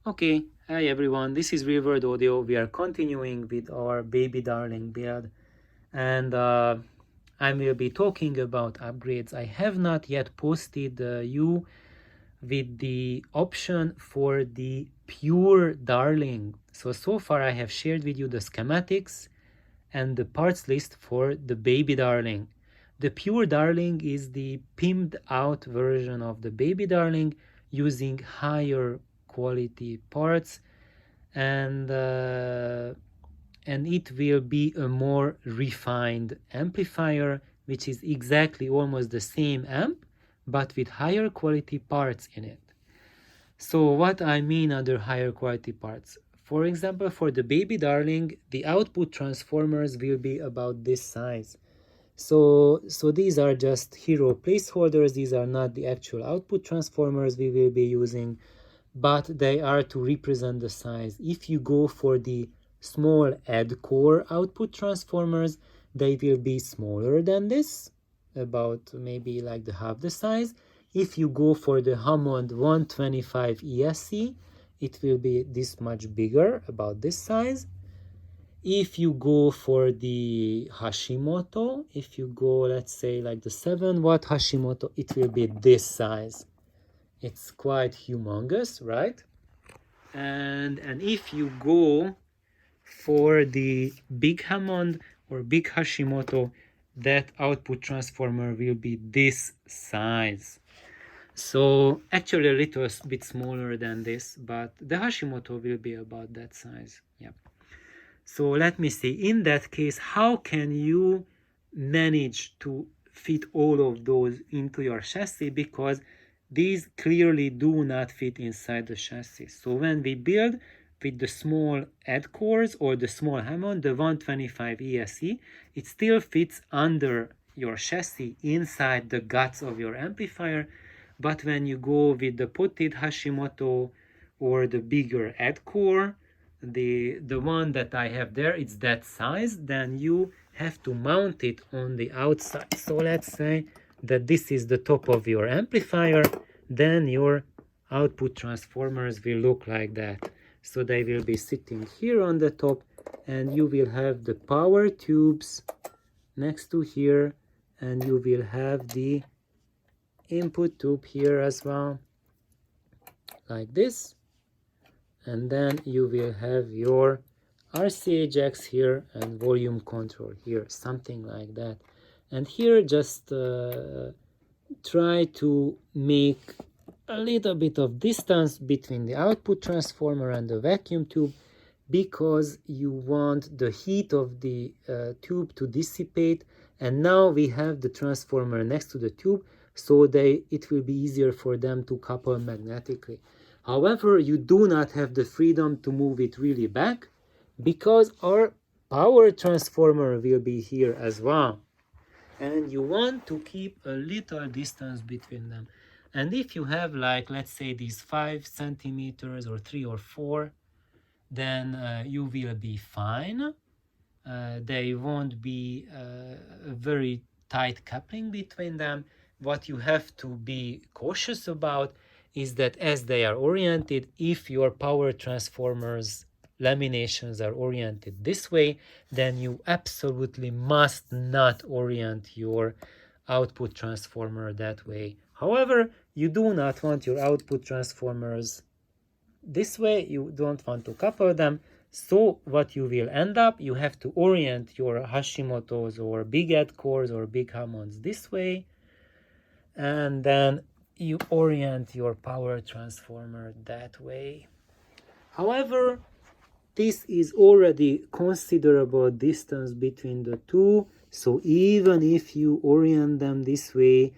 Okay, hi everyone, this is Real World Audio. We are continuing with our baby darling build, and I will be talking about upgrades. I have not yet posted you with the option for the pure darling. So far I have shared with you the schematics and the parts list for the baby darling. The pure darling is the pimped out version of the baby darling using higher quality parts, and it will be a more refined amplifier, which is exactly almost the same amp but with higher quality parts in it. So what I mean under higher quality parts, for example, for the baby darling, the output transformers will be about this size. So these are just hero placeholders. These are not the actual output transformers we will be using, but they are to represent the size. If you go for the small add core output transformers, they will be smaller than this, about maybe like the half the size. If you go for the Hammond 125 ESC, it will be this much bigger, about this size. If you go for the Hashimoto, if you go, let's say, like the 7-watt Hashimoto, it will be this size. It's quite humongous, right? And if you go for the big Hammond or big Hashimoto, that output transformer will be this size. So actually a little bit smaller than this, but the Hashimoto will be about that size. Yeah. So let me see, in that case, how can you manage to fit all of those into your chassis? Because these clearly do not fit inside the chassis. So when we build with the small add cores or the small Hammond, the 125 ESC, it still fits under your chassis inside the guts of your amplifier. But when you go with the potted Hashimoto or the bigger add core, the one that I have there, it's that size, then you have to mount it on the outside. So let's say that this is the top of your amplifier, then your output transformers will look like that. So they will be sitting here on the top, and you will have the power tubes next to here, and you will have the input tube here as well, like this. And then you will have your RCA jacks here and volume control here, something like that. And here just try to make a little bit of distance between the output transformer and the vacuum tube, because you want the heat of the tube to dissipate. And now we have the transformer next to the tube, so it will be easier for them to couple magnetically. However, you do not have the freedom to move it really back, because our power transformer will be here as well. And you want to keep a little distance between them. And if you have, like, let's say these 5 centimeters or 3 or 4, then you will be fine. They won't be a very tight coupling between them. What you have to be cautious about is that as they are oriented, if your power transformers laminations are oriented this way, then you absolutely must not orient your output transformer that way. However, you do not want your output transformers this way, you don't want to couple them. So what you will end up, you have to orient your Hashimoto's or big add cores or big Hammonds this way, and then you orient your power transformer that way. However, this is already considerable distance between the two, so even if you orient them this way,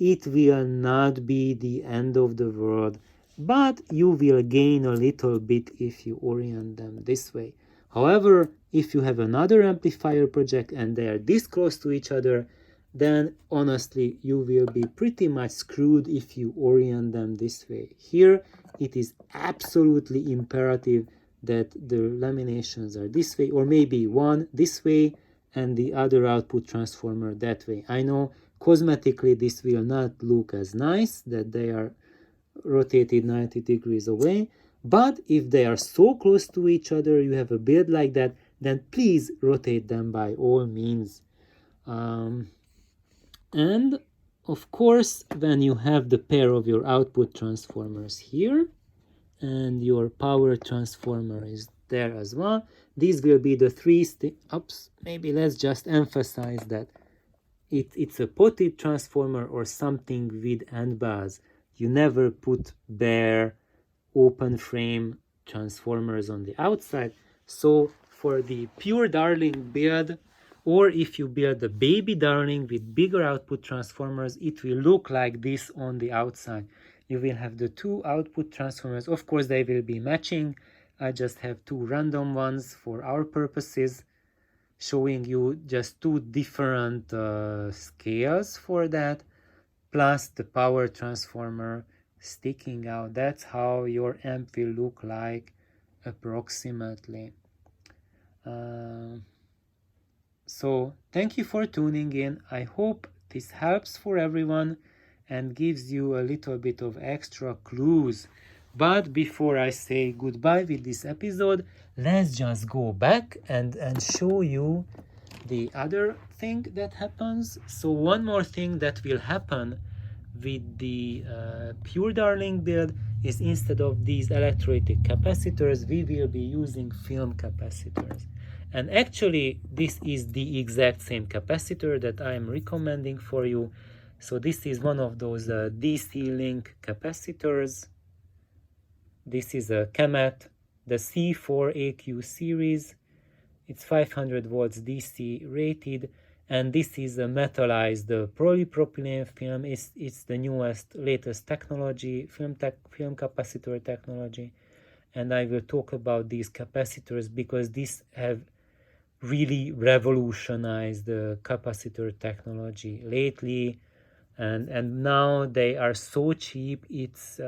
it will not be the end of the world, but you will gain a little bit if you orient them this way. However, if you have another amplifier project and they are this close to each other, then honestly you will be pretty much screwed if you orient them this way. Here it is absolutely imperative that the laminations are this way, or maybe one this way and the other output transformer that way. I know cosmetically this will not look as nice, that they are rotated 90 degrees away, But if they are so close to each other, you have a build like that, then please rotate them by all means. And of course, when you have the pair of your output transformers here, and your power transformer is there as well, these will be the three maybe let's just emphasize that it's a potted transformer or something with end bars. You never put bare open frame transformers on the outside. So for the pure Darling build, or if you build a baby Darling with bigger output transformers, it will look like this on the outside. You will have the two output transformers. Of course, they will be matching. I just have two random ones for our purposes, showing you just two different scales for that, plus the power transformer sticking out. That's how your amp will look like approximately. So thank you for tuning in. I hope this helps for everyone and gives you a little bit of extra clues. But before I say goodbye with this episode, let's just go back and show you the other thing that happens. So one more thing that will happen with the pure Darling build is, instead of these electrolytic capacitors, we will be using film capacitors. And actually, this is the exact same capacitor that I am recommending for you. So this is one of those DC link capacitors. This is a Kemet, the C4AQ series. It's 500 volts DC rated, and this is a metallized polypropylene film. It's the newest, latest technology, film capacitor technology. And I will talk about these capacitors because these have really revolutionized the capacitor technology lately, and now they are so cheap. It's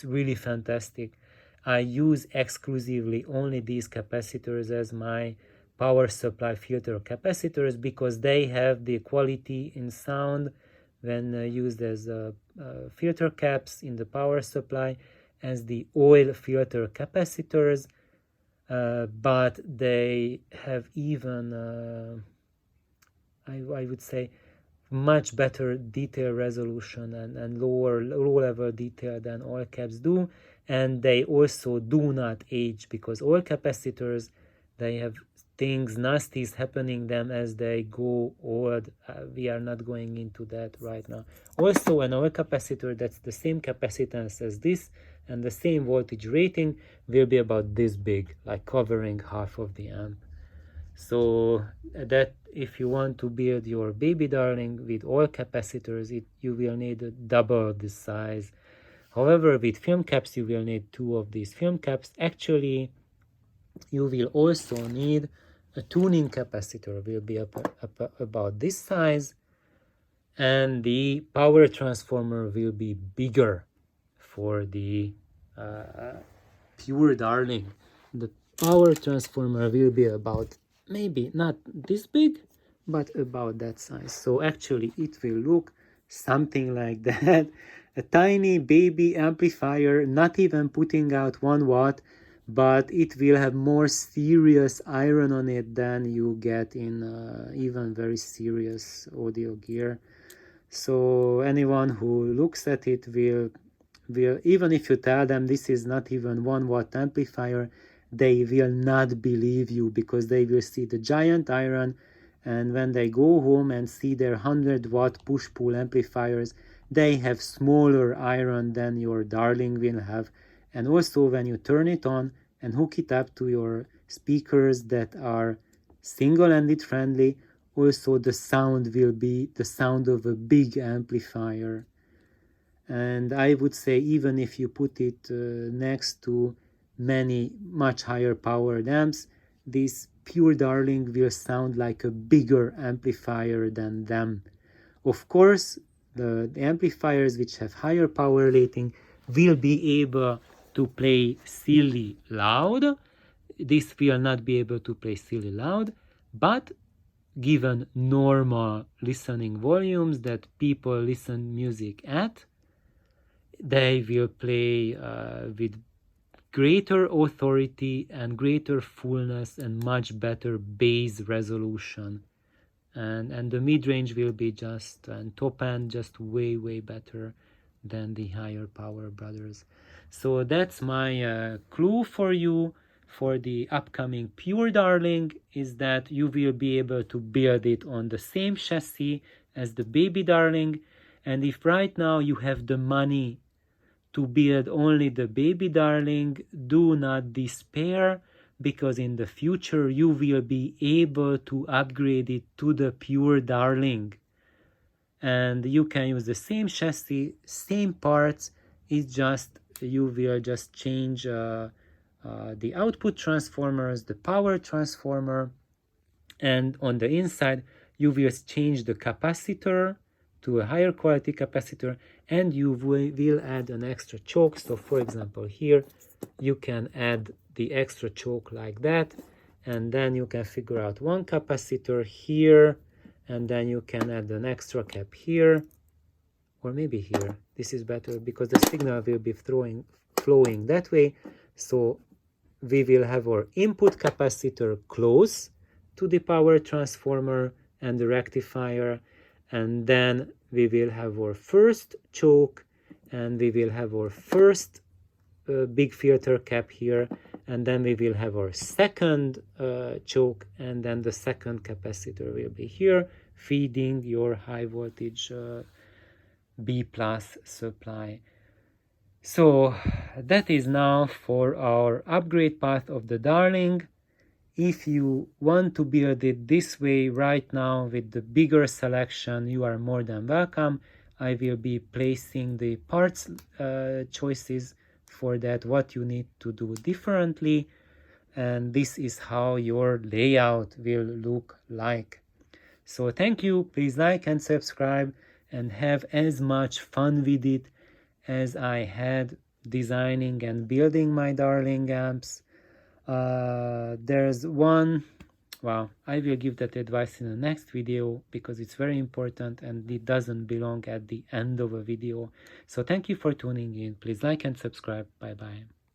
really fantastic. I use exclusively only these capacitors as my power supply filter capacitors because they have the quality in sound when used as filter caps in the power supply as the oil filter capacitors. But they have even, I would say, much better detail resolution and low level detail than oil caps do, and they also do not age because oil capacitors, they have things nasties happening them as they go old. We are not going into that right now. Also, an oil capacitor that's the same capacitance as this and the same voltage rating will be about this big, like covering half of the amp. So that if you want to build your baby Darling with all capacitors, you will need double this size. However, with film caps, you will need two of these film caps. Actually, you will also need a tuning capacitor, will be about this size, and the power transformer will be bigger for the pure Darling. The power transformer will be about, maybe not this big, but about that size. So actually it will look something like that. A tiny baby amplifier, not even putting out 1 watt, but it will have more serious iron on it than you get in even very serious audio gear. So anyone who looks at it will, even if you tell them this is not even 1 watt amplifier, they will not believe you because they will see the giant iron, and when they go home and see their 100 watt push-pull amplifiers, they have smaller iron than your Darling will have. And also when you turn it on and hook it up to your speakers that are single-ended friendly, also the sound will be the sound of a big amplifier. And I would say even if you put it next to many much higher powered amps, this pure Darling will sound like a bigger amplifier than them. Of course, the amplifiers which have higher power rating will be able to play silly loud. This will not be able to play silly loud, but given normal listening volumes that people listen music at, they will play with greater authority and greater fullness and much better bass resolution. And the mid-range will be just, and top end just way better than the higher power brothers. So that's my clue for you for the upcoming Pure Darling, is that you will be able to build it on the same chassis as the Baby Darling. And if right now you have the money to build only the Baby Darling, do not despair, because in the future you will be able to upgrade it to the Pure Darling. And you can use the same chassis, same parts, it's just you will just change the output transformers, the power transformer, and on the inside you will change the capacitor to a higher quality capacitor, and you will add an extra choke. So for example here you can add the extra choke like that, and then you can figure out one capacitor here, and then you can add an extra cap here, or maybe here. This is better because the signal will be flowing that way. So we will have our input capacitor close to the power transformer and the rectifier, and then we will have our first choke, and we will have our first big filter cap here, and then we will have our second choke, and then the second capacitor will be here feeding your high voltage B+ supply. So that is now for our upgrade path of the Darling. If you want to build it this way right now with the bigger selection, you are more than welcome. I will be placing the parts choices for that, what you need to do differently, and this is how your layout will look like. So thank you, please like and subscribe, and have as much fun with it as I had designing and building my Darling amps. There's one, well, I will give that advice in the next video because it's very important and it doesn't belong at the end of a video. So thank you for tuning in. Please like and subscribe. Bye bye.